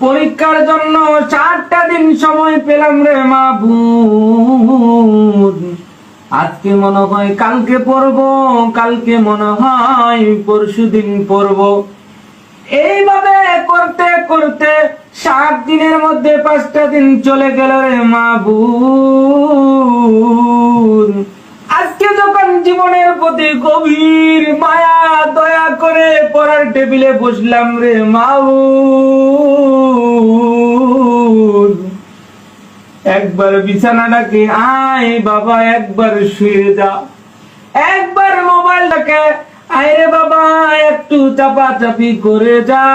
পরীক্ষার জন্য 4টা দিন সময় পেলাম রে মাবুদ। আজকে মনে হয় কালকে পড়বো, কালকে মনে হয় পরশুদিন পড়বো। এইভাবে করতে করতে 7 দিনের মধ্যে 5টা দিন চলে গেল রে মাবুদ। আজকে যখন জীবনের প্রতি গভীর মায়া দয়া করে পড়ার টেবিলে বসলাম রে মাবুদ, একবার বিছানাটাকে আয় বাবা, একবার শুয়ে যা, একবার মোবাইলটাকে আয় রে বাবা একটু চাপাচাপি করে যা।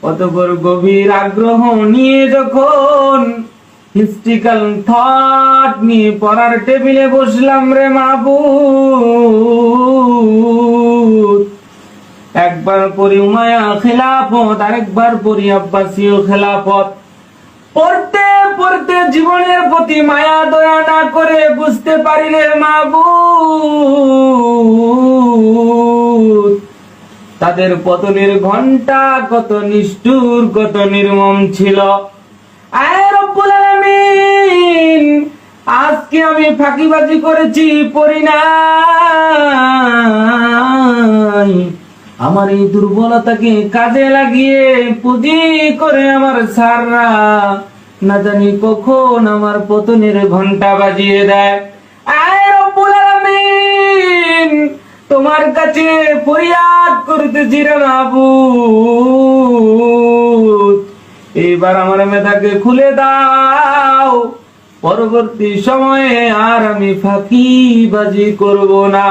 অতঃপর গভীর আগ্রহ নিয়ে যখন হিস্ট্রিক্যাল থট নিয়ে পড়ার টেবিলে বসলাম রে মাবুদ, একবার পড়ি উমাইয়া খেলাফত, আরেকবার পড়ি আব্বাসীয় খেলাফত। পড়তে পড়তে জীবনের প্রতি মায়া দয়া না করে বুঝতে পারি রে মাবুদ, তাদের পতনের ঘন্টা কত নিষ্ঠুর, কত নির্মম ছিল। আয় রব্বুল আলামিন, আজকে আমি ফাঁকিবাজি করেছি, পড়ি নাই, আমার এই দুর্বলতাকে কাজে লাগিয়ে পুঁজি করে আমার সাররা না জানি কখন আমার পতনের ঘন্টা বাজিয়ে দেয়। আয় রব্বুল আলামিন, তোমার কাছে ফরিয়াদ করতেছি রে মাবুদ, এইবার আমার মেধাকে খুলে দাও, পরবর্তী সময়ে আর আমি ফাঁকিবাজি করব না।